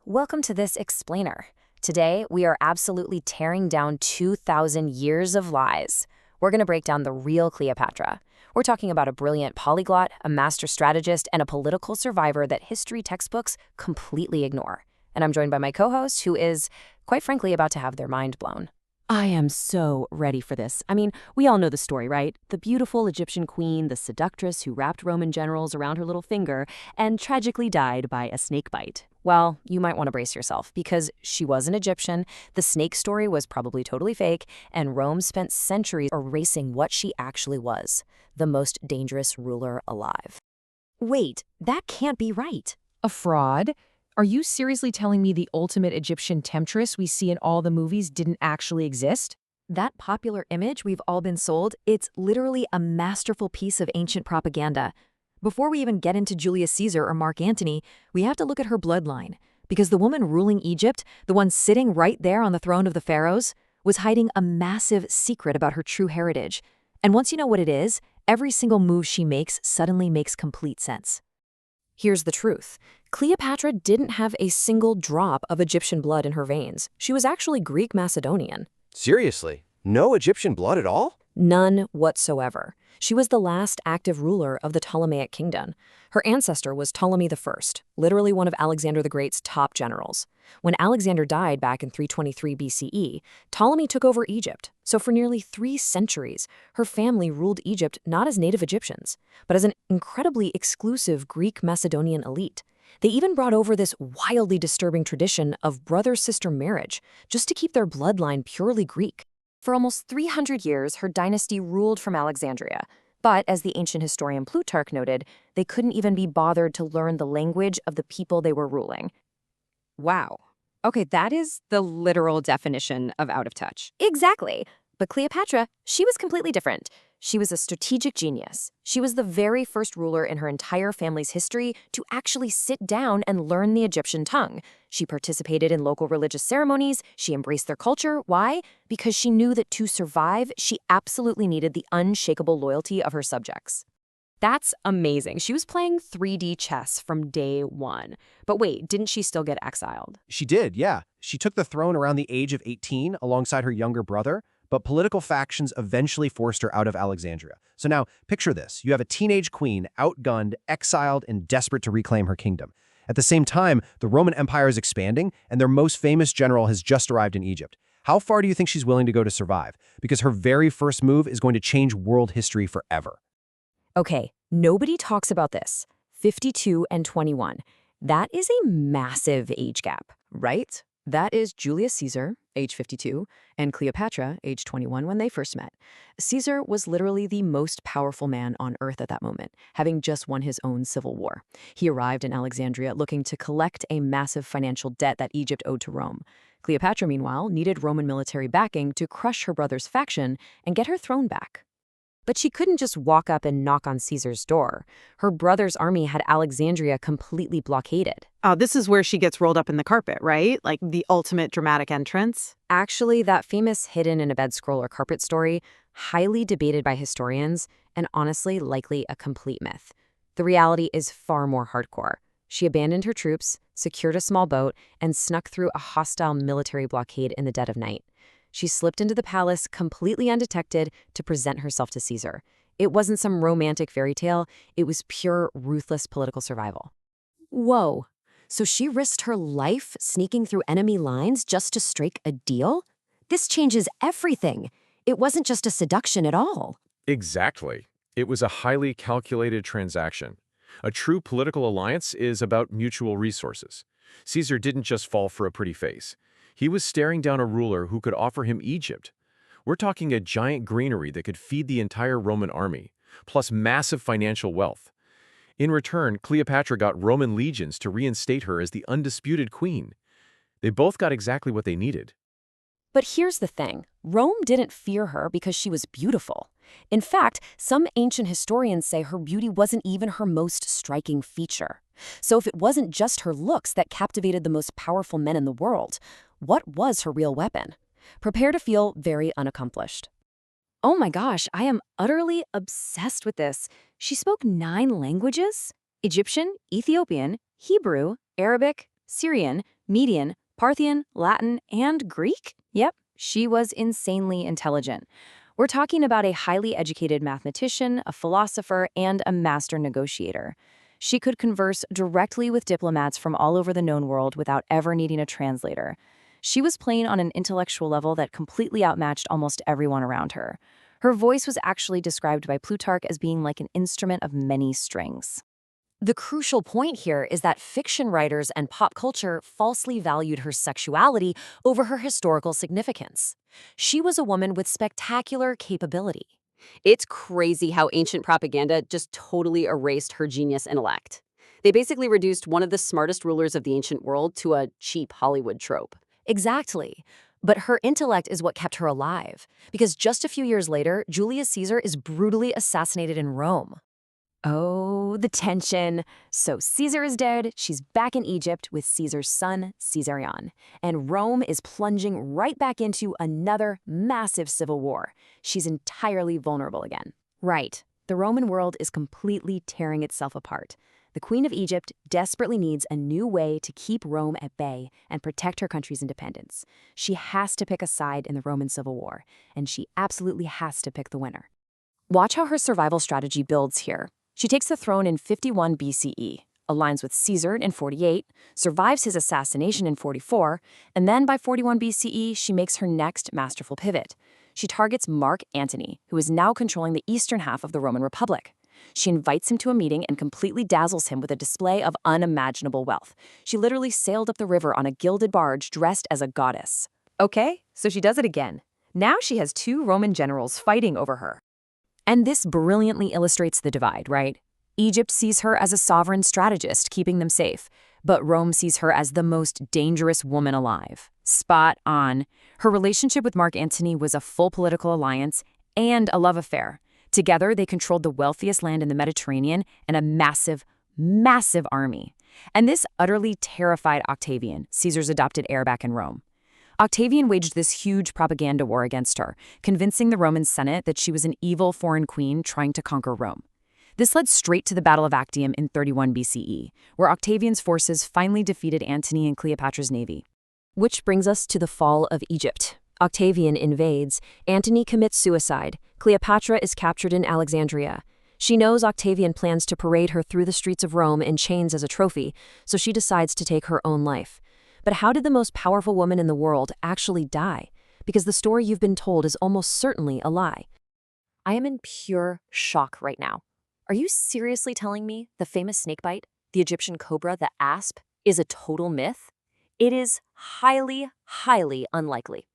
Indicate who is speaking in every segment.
Speaker 1: Welcome to this explainer. Today, we are absolutely tearing down 2,000 years of lies. We're going to break down the real Cleopatra. We're talking about a brilliant polyglot, a master strategist, and a political survivor that history textbooks completely ignore. And I'm joined by my co-host, who is, quite frankly, about to have their mind blown.
Speaker 2: I am so ready for this. I mean, we all know the story, right? The beautiful Egyptian queen, the seductress who wrapped Roman generals around her little finger and tragically died by a snake bite.
Speaker 1: Well, you might want to brace yourself, because she was an Egyptian, the snake story was probably totally fake, and Rome spent centuries erasing what she actually was, the most dangerous ruler alive.
Speaker 2: Wait, that can't be right.
Speaker 3: A fraud? Are you seriously telling me the ultimate Egyptian temptress we see in all the movies didn't actually exist?
Speaker 4: That popular image we've all been sold, it's literally a masterful piece of ancient propaganda. Before we even get into Julius Caesar or Mark Antony, we have to look at her bloodline. Because the woman ruling Egypt, the one sitting right there on the throne of the pharaohs, was hiding a massive secret about her true heritage. And once you know what it is, every single move she makes suddenly makes complete sense.
Speaker 1: Here's the truth. Cleopatra didn't have a single drop of Egyptian blood in her veins. She was actually Greek Macedonian.
Speaker 5: Seriously? No Egyptian blood at all?
Speaker 1: None whatsoever. She was the last active ruler of the Ptolemaic kingdom. Her ancestor was Ptolemy I, literally one of Alexander the Great's top generals. When Alexander died back in 323 BCE, Ptolemy took over Egypt. So for nearly 3 centuries, her family ruled Egypt not as native Egyptians, but as an incredibly exclusive Greek Macedonian elite. They even brought over this wildly disturbing tradition of brother-sister marriage, just to keep their bloodline purely Greek. For almost 300 years, her dynasty ruled from Alexandria. But, as the ancient historian Plutarch noted, they couldn't even be bothered to learn the language of the people they were ruling.
Speaker 2: Wow. Okay, that is the literal definition of out of touch.
Speaker 1: Exactly. But Cleopatra, she was completely different. She was a strategic genius. She was the very first ruler in her entire family's history to actually sit down and learn the Egyptian tongue. She participated in local religious ceremonies. She embraced their culture. Why? Because she knew that to survive, she absolutely needed the unshakable loyalty of her subjects.
Speaker 2: That's amazing. She was playing 3D chess from day one. But wait, didn't she still get exiled?
Speaker 5: She did, yeah. She took the throne around the age of 18 alongside her younger brother, but political factions eventually forced her out of Alexandria. So now, picture this. You have a teenage queen, outgunned, exiled, and desperate to reclaim her kingdom. At the same time, the Roman Empire is expanding, and their most famous general has just arrived in Egypt. How far do you think she's willing to go to survive? Because her very first move is going to change world history forever.
Speaker 1: Okay, nobody talks about this. 52 and 21. That is a massive age gap.
Speaker 4: Right? That is Julius Caesar, age 52, and Cleopatra, age 21, when they first met. Caesar was literally the most powerful man on earth at that moment, having just won his own civil war. He arrived in Alexandria looking to collect a massive financial debt that Egypt owed to Rome. Cleopatra, meanwhile, needed Roman military backing to crush her brother's faction and get her throne back.
Speaker 1: But she couldn't just walk up and knock on Caesar's door. Her brother's army had Alexandria completely blockaded.
Speaker 6: This is where she gets rolled up in the carpet, right? Like the ultimate dramatic entrance.
Speaker 1: Actually, that famous hidden in a bed scroll or carpet story, highly debated by historians, and honestly likely a complete myth. The reality is far more hardcore. She abandoned her troops, secured a small boat, and snuck through a hostile military blockade in the dead of night. She slipped into the palace completely undetected to present herself to Caesar. It wasn't some romantic fairy tale, it was pure, ruthless political survival. Whoa, so she risked her life sneaking through enemy lines just to strike a deal? This changes everything. It wasn't just a seduction at all.
Speaker 7: Exactly. It was a highly calculated transaction. A true political alliance is about mutual resources. Caesar didn't just fall for a pretty face. He was staring down a ruler who could offer him Egypt. We're talking a giant granary that could feed the entire Roman army, plus massive financial wealth. In return, Cleopatra got Roman legions to reinstate her as the undisputed queen. They both got exactly what they needed.
Speaker 1: But here's the thing. Rome didn't fear her because she was beautiful. In fact, some ancient historians say her beauty wasn't even her most striking feature. So if it wasn't just her looks that captivated the most powerful men in the world, what was her real weapon? Prepare to feel very unaccomplished.
Speaker 4: Oh my gosh, I am utterly obsessed with this. She spoke 9 languages: Egyptian, Ethiopian, Hebrew, Arabic, Syrian,
Speaker 2: Median, Parthian, Latin, and Greek? Yep, she was insanely intelligent. We're talking about a highly educated mathematician, a philosopher, and a master negotiator. She could converse directly with diplomats from all over the known world without ever needing a translator. She was playing on an intellectual level that completely outmatched almost everyone around her. Her voice was actually described by Plutarch as being like an instrument of many strings.
Speaker 1: The crucial point here is that fiction writers and pop culture falsely valued her sexuality over her historical significance. She was a woman with spectacular capability.
Speaker 8: It's crazy how ancient propaganda just totally erased her genius intellect. They basically reduced one of the smartest rulers of the ancient world to a cheap Hollywood trope.
Speaker 1: Exactly. But her intellect is what kept her alive, because just a few years later, Julius Caesar is brutally assassinated in Rome.
Speaker 2: Oh, the tension. So Caesar is dead, she's back in Egypt with Caesar's son, Caesarion. And Rome is plunging right back into another massive civil war. She's entirely vulnerable again. Right. The Roman world is completely tearing itself apart. The Queen of Egypt desperately needs a new way to keep Rome at bay and protect her country's independence. She has to pick a side in the Roman Civil War, and she absolutely has to pick the winner. Watch how her survival strategy builds here. She takes the throne in 51 BCE, aligns with Caesar in 48, survives his assassination in 44, and then by 41 BCE, she makes her next masterful pivot. She targets Mark Antony, who is now controlling the eastern half of the Roman Republic. She invites him to a meeting and completely dazzles him with a display of unimaginable wealth. She literally sailed up the river on a gilded barge dressed as a goddess.
Speaker 1: Okay, so she does it again. Now she has two Roman generals fighting over her. And this brilliantly illustrates the divide, right? Egypt sees her as a sovereign strategist, keeping them safe, but Rome sees her as the most dangerous woman alive. Spot on. Her relationship with Mark Antony was a full political alliance and a love affair. Together, they controlled the wealthiest land in the Mediterranean and a massive, massive army. And this utterly terrified Octavian, Caesar's adopted heir back in Rome. Octavian waged this huge propaganda war against her, convincing the Roman Senate that she was an evil foreign queen trying to conquer Rome. This led straight to the Battle of Actium in 31 BCE, where Octavian's forces finally defeated Antony and Cleopatra's navy. Which brings us to the fall of Egypt. Octavian invades, Antony commits suicide, Cleopatra is captured in Alexandria. She knows Octavian plans to parade her through the streets of Rome in chains as a trophy, so she decides to take her own life. But how did the most powerful woman in the world actually die? Because the story you've been told is almost certainly a lie. I am in pure shock right now. Are you seriously telling me the famous snakebite, the Egyptian cobra, the asp, is a total myth? It is highly, highly unlikely.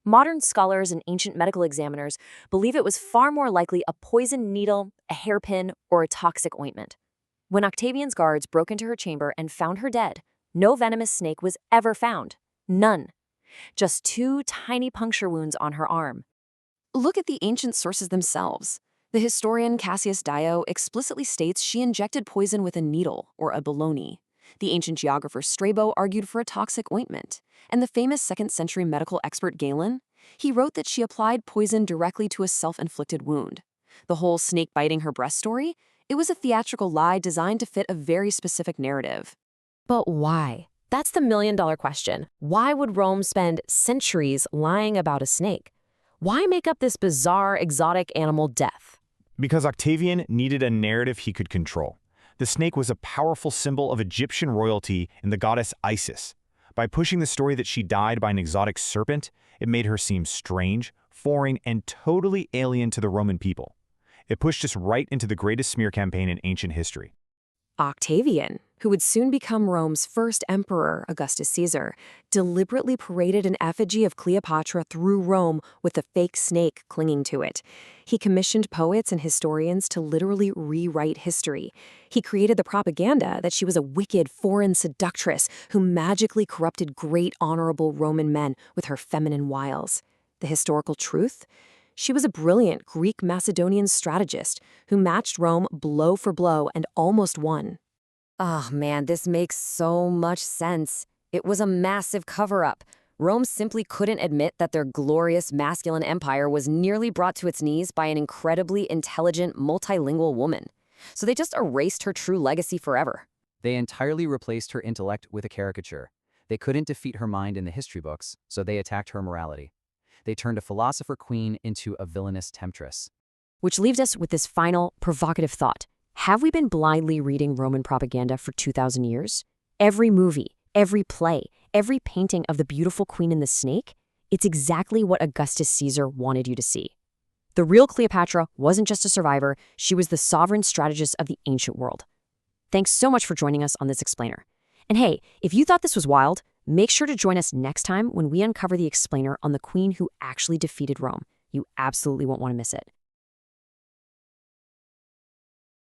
Speaker 1: Modern scholars and ancient medical examiners believe it was far more likely a poisoned needle, a hairpin, or a toxic ointment. When Octavian's guards broke into her chamber and found her dead, no venomous snake was ever found. None. Just 2 tiny puncture wounds on her arm. Look at the ancient sources themselves. The historian Cassius Dio explicitly states she injected poison with a needle, or a baloney. The ancient geographer Strabo argued for a toxic ointment. And the famous 2nd century medical expert Galen, he wrote that she applied poison directly to a self-inflicted wound. The whole snake biting her breast story, it was a theatrical lie designed to fit a very specific narrative. But why? That's the million-dollar question. Why would Rome spend centuries lying about a snake? Why make up this bizarre, exotic animal death?
Speaker 9: Because Octavian needed a narrative he could control. The snake was a powerful symbol of Egyptian royalty and the goddess Isis. By pushing the story that she died by an exotic serpent, it made her seem strange, foreign, and totally alien to the Roman people. It pushed us right into the greatest smear campaign in ancient history.
Speaker 1: Octavian, who would soon become Rome's first emperor, Augustus Caesar, deliberately paraded an effigy of Cleopatra through Rome with a fake snake clinging to it. He commissioned poets and historians to literally rewrite history. He created the propaganda that she was a wicked foreign seductress who magically corrupted great honorable Roman men with her feminine wiles. The historical truth? She was a brilliant Greek-Macedonian strategist who matched Rome blow for blow and almost won. Oh man, this makes so much sense. It was a massive cover-up. Rome simply couldn't admit that their glorious masculine empire was nearly brought to its knees by an incredibly intelligent, multilingual woman. So they just erased her true legacy forever.
Speaker 10: They entirely replaced her intellect with a caricature. They couldn't defeat her mind in the history books, so they attacked her morality. They turned a philosopher queen into a villainous temptress.
Speaker 2: Which leaves us with this final, provocative thought. Have we been blindly reading Roman propaganda for 2,000 years? Every movie, every play, every painting of the beautiful queen and the snake, it's exactly what Augustus Caesar wanted you to see. The real Cleopatra wasn't just a survivor, she was the sovereign strategist of the ancient world. Thanks so much for joining us on this explainer. And hey, if you thought this was wild, make sure to join us next time when we uncover the explainer on the queen who actually defeated Rome. You absolutely won't want to miss it.